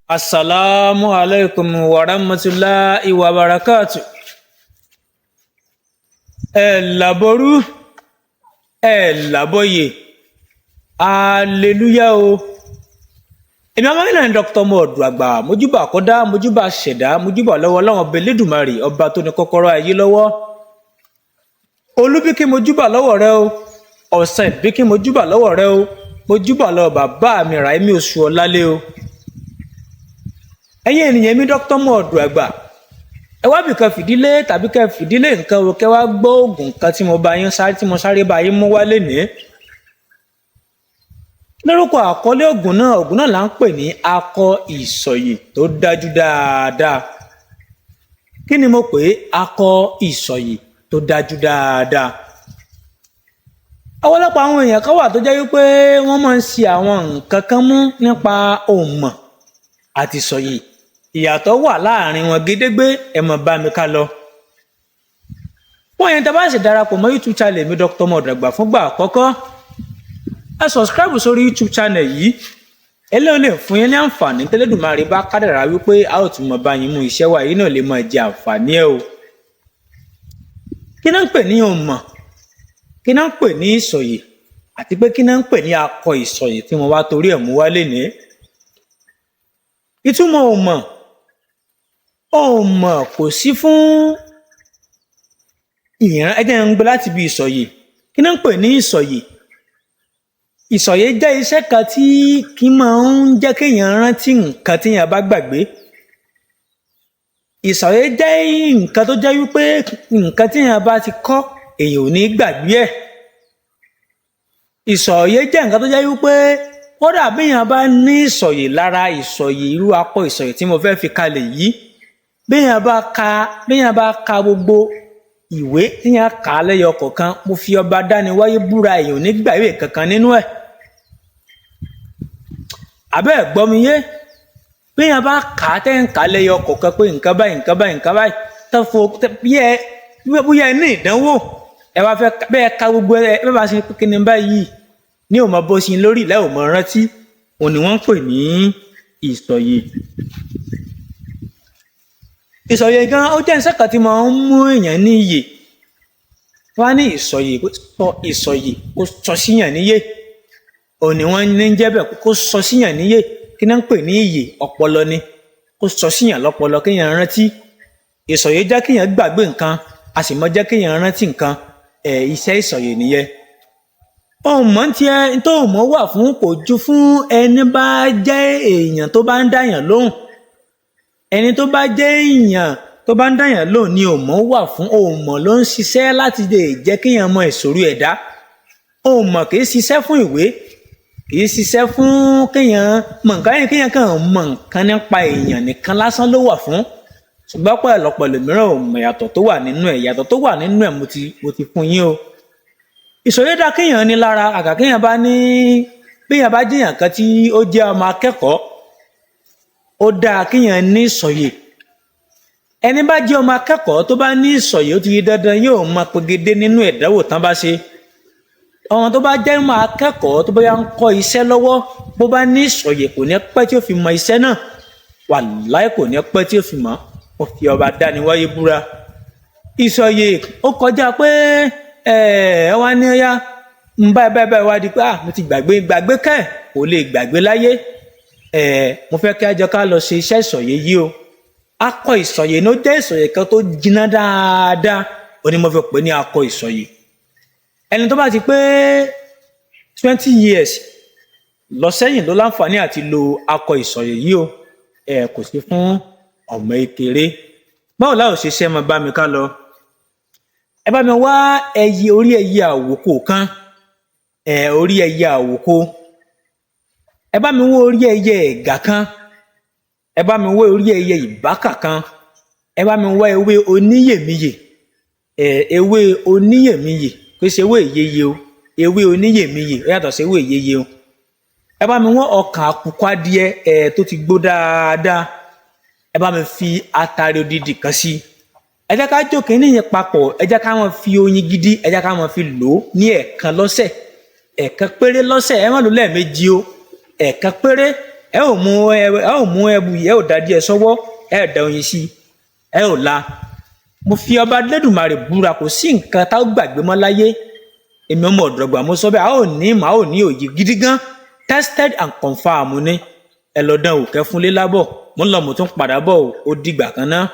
Assalamu alaikum wa rahmatullahi wa barakatuh. Laboru, laboye. Hallelujah o. Èmi ọmọ ilẹ̀ Dr. Mo Oduagba, mojúbà àkọ́dá, mojúbà ṣẹ̀dá, mojúbà lọ́wọ́ Ọlọ́run ọba Elédùmarè, ọba tó ní kọ́kọ́rọ́ ayé lọ́wọ́. Olúbíkí mojúbà lọ́wọ́ rẹ o. Ọ̀sán ìbíkí mojúbà lọ́wọ́ rẹ o. Mojúbà lọ́wọ́ bàbá mi Ràímí Oṣù Ọlálé o. Ẹ̀yin ènìyàn mi Dr. Mo Oduagba. Ẹ wá bìkan fìdílé tàbí kẹ́ fìdílé nǹkan o kẹ́ wá gbọ́ oògùn kan tí mo sáré bá yín mú wá lénìí. Lórúkọ àkọlé oògùn náà là ń pè ní akọ ìsọ̀yè tó dájú dáadáa. Kí ni mo pè é? Akọ ìsọ̀yè tó dájú dáadáa. Ọ̀pọ̀lọpọ̀ àwọn èèyàn kan wà tó jẹ́ wípé wọ́n máa ń ṣe àwọn nǹkan kan mú nípa òmọ̀ àti ìsọ̀yè. Ìyàtọ̀ wà láàrin wọn gédégbé, ẹ mọ̀ bá mi ká lọ. Wọ́n yẹn tẹ́ bá ṣe darapọ̀ mọ́ YouTube channel mi Dr. Mo Oduagba fúngbà àkọ́kọ́. Ẹ subscribe sórí YouTube channel yìí. Eléyìí lè fún yín ní àǹfààní tẹ́lẹ̀dùmarè bá kádàrá wípé a ó tún mọ̀ bá yín mú iṣẹ́ wa yìí náà lè máa jẹ àǹfààní ẹ̀ o. Kí náà ń pè ní òmọ̀? Kí náà ń pè ní ìsọ̀yè? Àti pé kí náà ń pè ní akọ ìsọ̀yè tí mo wá torí ẹ̀ mú wá lénìí? Ìtumọ̀ òmọ̀ kò sí fún ìran. Ẹ jẹ́ n gbé láti bí ìsọ̀yè. Kí náà ń pè ní ìsọ̀yè? Ìsọ̀yè jẹ́ iṣẹ́ kan tí kì í máa ń jẹ́ kéèyàn rántí nǹkan téèyàn bá gbàgbé. Ìsọ̀yè jẹ́ nǹkan tó jẹ́ wípé nǹkan téèyàn bá ti kọ́ èèyàn ò ní gbàgbé ẹ̀. Ìsọ̀yè jẹ́ nǹkan tó jẹ́ wípé kódà béèyàn bá ní ìsọ̀yè lára ìsọ̀yè irú akọ ìsọ̀yè tí mo fẹ́ fi kalẹ̀ yìí, béèyàn bá ka gbogbo ìwé téèyàn kà á lẹ́yọ kọ̀ọ̀kan, mo fi ọba dániwáyé búra èèyàn ò ní gbàgbé kankan nínú ẹ̀. Àbẹ́ ẹ̀ gbọ́ mi yé? Béèyàn bá kà á tẹ́ ń kà á lẹ́yọ kọ̀ọ̀kan pé nǹkan báyìí bóyá ẹ ní ìdánwò ẹ wá fẹ́ bẹ́ẹ̀ ka gbogbo ẹ bẹ́ẹ̀ bá ṣe pé kí ni báyìí ní ò mọ bó ṣe lórí ìlẹ́ ò mọ rántí, òun ni wọ́n ń pè ní ìsọ̀yè. Ìsọ̀yè gan ó jẹ́ iṣẹ́ kan tí máa ń mú èèyàn ní iyè. Wọ́n á ní ìsọ̀yè kó sọ síyàn níyè. Òun ni wọ́n ní jẹ́ bẹ́ẹ̀ kó sọ síyàn níyè. Kí náà ń pè ní iyè? Ọpọlọ ni. Kó sọ síyàn lọ́pọlọ kéèyàn rántí. Ìsọ̀yè jẹ́ kéèyàn gbàgbé nǹkan, a sì mọ jẹ́ kéèyàn rántí nǹkan. Iṣẹ́ ìsọ̀yè nìyẹn. Òmọ̀ tiẹ̀ tó òmọ̀ wà fún kò ju fún ẹni bá jẹ́ èèyàn tó bá ń dáyàn lóhùn. Ẹni tó bá jẹ́ èèyàn tó bá ń dáyàn lóhùn ni òmọ̀ wà fún. Òmọ̀ ló ń ṣiṣẹ́ láti lè jẹ́ kéèyàn mọ ìṣòro ẹ̀dá. Òmọ̀ kì í ṣiṣẹ́ fún ìwé, kì í ṣiṣẹ́ fún kéèyàn mọ̀ nǹkan yẹn, kéèyàn kàn mọ̀ nǹkan nípa èèyàn nìkan lásán ló wà fún. Ṣùgbọ́n pẹ̀lọpọ̀ lòmíràn ò mọ̀ ìyàtọ̀ tó wà nínú ẹ̀. Ìyàtọ̀ tó wà nínú ẹ̀ mo ti fún yín o. Ìsọ̀yè dá kéèyàn ní lára, àgà kéèyàn bá jẹ́yàn kan tí ó jẹ́ ọmọ akẹ́kọ̀ọ́, ó dáa kéèyàn ní ìsọ̀yè. Ẹni bá jẹ́ ọmọ akẹ́kọ̀ọ́ tó bá ní ìsọ̀yè ó ti di dandan yóò máa pegedé nínú ìdánwò tán bá ṣe. Ọmọ tó bá jẹ́ ọmọ akẹ́kọ̀ọ́ tó bá ń kọ́ iṣẹ́ lọ́wọ́, bó bá ní ìsọ̀yè kò ní pẹ́ tí ó fi mọ iṣẹ́ náà. Wàláhì kò ní pẹ́ tí ó fi mọ̀. Mo fi ọba dániwáyé búra. Ìsọ̀yè ó kọjá pé wá ní ọyá báyìí wá di pé mo ti gbàgbé kẹ́ kò lè gbàgbé láyé. Mo fẹ́ kí a jọ ká lọ ṣe iṣẹ́ ìsọ̀yè yìí o. Akọ ìsọ̀yè ló jẹ́ ìsọ̀yè kan tó jiná dáadáa, ó ní mo fi pè ní akọ ìsọ̀yè. Ẹni tó bá ti pé 20 years lọ sẹ́yìn ló láǹfààní àti lo akọ ìsọ̀yè yìí o. Kò sí fún ọmọ ìkéré. Báwo láò ṣe ṣe máa bá mi ká lọ? Ẹ bá mi wá orí ẹyẹ àwòkó kan. Orí ẹyẹ àwòkó. Ẹ bá mi wá orí ẹyẹ ẹ̀gà kan. Ẹ bá mi wá orí ẹyẹ ìbákà kan. Ẹ bá mi wá ewé oníyèmíyè. Ewé oníyèmíyè kò ṣe ewé ìyeyè o. Ewé oníyèmíyè ó yàtọ̀ sí ewé ìyeyè o. Ẹ bá mi wá ọkàn àkùkọ adìẹ tó ti gbó dáadáa. Ẹ bá mi fi atare odidi kan sí. Ẹ jẹ́ ká jókè níyẹn papọ̀. Ẹ jẹ́ ká wọn fi oyin gidi, ẹ jẹ́ ká wọn fi lò ó ní ẹ̀ẹ̀kan lọ́sẹ̀. Ẹ̀ẹ̀kan péré lọ́sẹ̀, ẹ má lò lẹ́ẹ̀mejì o. Ẹ̀ẹ̀kan péré ẹ ò mú ẹbu yìí, ẹ ò dá díẹ̀ sọ́wọ́, ẹ ò da oyin sí, ẹ ò la. Mo fi ọba Lẹ́dùmarè búra, kò sí nǹkan tá ó gbàgbé mọ́ láyé. Èmi ọmọ ọ̀dọ̀gba mo sọ bẹ́ẹ̀, a ò ní òye gidi gan, tested and confirmed ni. Ẹ lọ dán wò kẹ́ fún lé lábọ̀, mo ń lọ mo tún padà bọ̀, ó dìgbà kan náà.